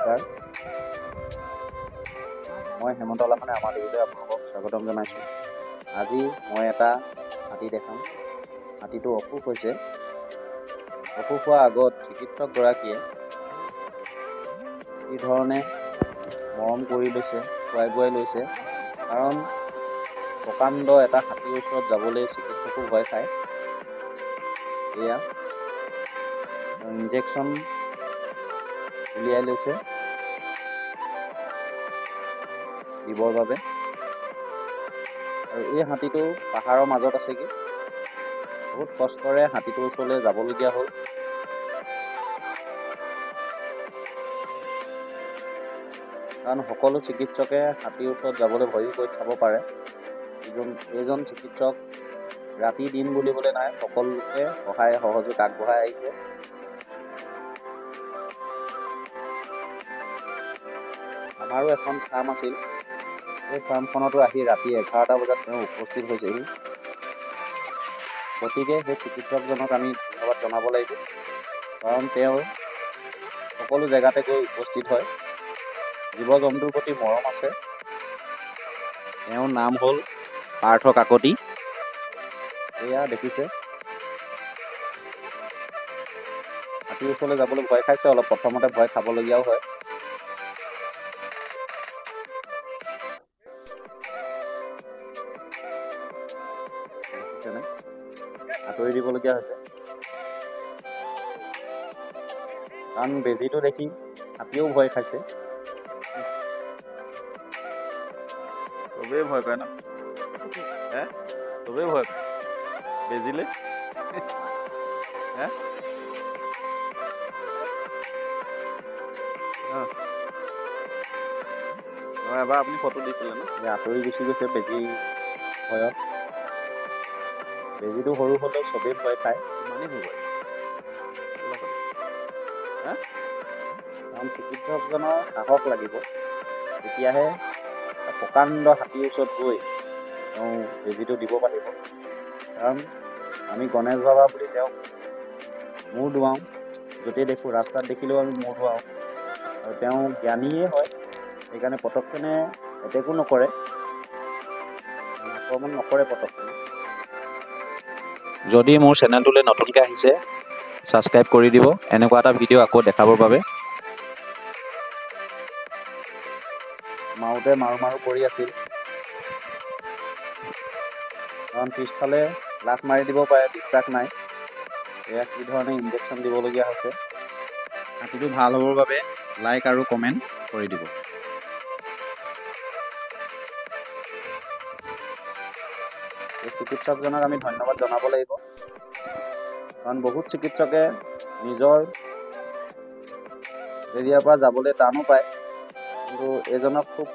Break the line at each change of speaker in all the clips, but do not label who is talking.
নমস্কাৰ, মই হেমন্ত লামানে আমাৰ টিভিলৈ আপোনালোকক স্বাগতম জনাইছোঁ। আজি মই এটা হাতী দেখাম। হাতীটো অসুখ হৈছে। অসুখ হোৱাৰ আগত চিকিৎসকগৰাকীয়ে কি ধৰণে মৰম কৰি লৈছে, খুৱাই বোৱাই লৈছে, কাৰণ প্ৰকাণ্ড এটা হাতীৰ ওচৰত যাবলৈ চিকিৎসকো ভয় খায়। এয়া ইনজেকশ্যন উলিয়াই লৈছে দিবৰ বাবে, আৰু এই হাতীটো পাহাৰৰ মাজত আছেগৈ। বহুত কষ্টৰে হাতীটোৰ ওচৰলৈ যাবলগীয়া হ'ল। কাৰণ সকলো চিকিৎসকে হাতীৰ ওচৰত যাবলৈ ভয় খাব পাৰে। এইজন চিকিৎসক ৰাতি দিন বুলিবলৈ নাই, সকলোকে সহায় সহযোগ আগবঢ়াই আহিছে। আমাৰো এখন ফাৰ্ম আছিল, সেই ফাৰ্মখনতো আহি ৰাতি 11টা বজাত তেওঁ উপস্থিত হৈছেহি। গতিকে সেই চিকিৎসকজনক আমি ধন্যবাদ জনাব লাগিব, কাৰণ তেওঁ সকলো জেগাতে গৈ উপস্থিত হয়। জীৱ জন্তুৰ প্ৰতি মৰম আছে। তেওঁৰ নাম হ'ল পাৰ্থ কাকতি। এয়া দেখিছে, হাতীৰ ওচৰলৈ যাবলৈ ভয় খাইছে অলপ, প্ৰথমতে ভয় খাবলগীয়াও হয়। দেখিছেনে, আঁতৰি দিবলগীয়া হৈছে, কাৰণ বেজীটো দেখি হাতীয়েও ভয় খাইছে। চবেই ভয় কৰে ন, চবেই ভয় কৰে বেজিলে। এবাৰ আপুনি ফটো দিছিলে ন, আঁতৰি গুচি গৈছে বেজী ভয়ত। বেজীটো সৰু হ'লেও চবেই ভয় খায়, ইমানেই ভয় কৰে। কাৰণ চিকিৎসকজনৰ সাহস লাগিব, তেতিয়াহে প্ৰকাণ্ড হাতীৰ ওচৰত গৈ তেওঁ বেজীটো দিব পাৰিব। কাৰণ আমি গণেশ বাবা বুলি তেওঁক মূৰ দোৱাওঁ, য'তেই দেখোঁ, ৰাস্তাত দেখিলেও আমি মূৰ দোৱাওঁ, আৰু তেওঁ জ্ঞানীয়ে হয়, সেইকাৰণে পটককেনে এটেকো নকৰে, আক্ৰমণ নকৰে পটককেনে। যদি মোৰ চেনেলটোলৈ নতুনকৈ আহিছে, ছাবস্ক্ৰাইব কৰি দিব, এনেকুৱা এটা ভিডিঅ' আকৌ দেখাবৰ বাবে। মাৰোতে মাৰো মাৰো কৰি আছিল, কাৰণ পিছফালে লাখ মাৰি দিব পাৰে, বিশ্বাস নাই। এয়া কি ধৰণে ইনজেকশ্যন দিবলগীয়া হৈছে। হাতীটো ভাল হ'বৰ বাবে লাইক আৰু কমেণ্ট কৰি দিব। এই চিকিৎসকজনক আমি ধন্যবাদ জনাব লাগিব, কাৰণ বহুত চিকিৎসকে নিজৰ এৰিয়াৰ পৰা যাবলৈ টানো পায়, কিন্তু এইজনক খুব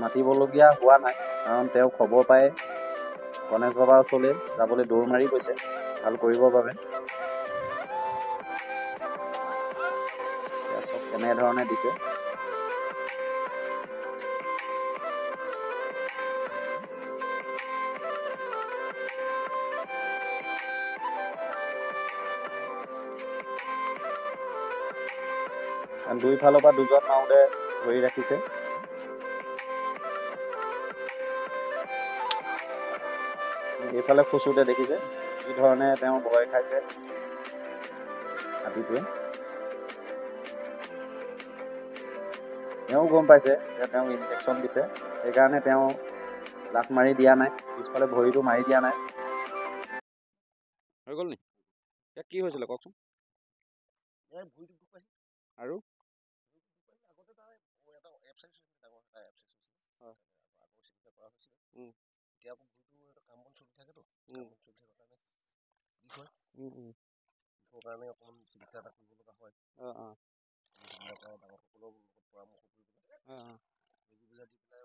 মাতিবলগীয়া হোৱা নাই, কাৰণ তেওঁ খবৰ পাই গণেশ বাবাৰ ওচৰলৈ যাবলৈ দৌৰ মাৰি গৈছে ভাল কৰিবৰ বাবে। চব কেনেধৰণে দিছে। কাৰণ দুইফালৰ পৰা দুজন মাৰোতে ধৰি ৰাখিছে। এইফালে খুচুতে দেখিছে কি ধৰণে তেওঁ ভয় খাইছে হাতীটোৱে। তেওঁ গম পাইছে যে তেওঁ ইনজেকশ্যন দিছে, সেইকাৰণে তেওঁ লাখ মাৰি দিয়া নাই, পিছফালে ভৰিটো মাৰি দিয়া নাই। হৈ গ'ল নি? কি হৈছিলে কওকচোন। আৰু কাৰণে অকণমান চিকিৎসা এটা কৰিব লগা হয়। ডাঙৰসকলৰ লগত পৰামৰ্শ কৰিবলৈ দি পেলাই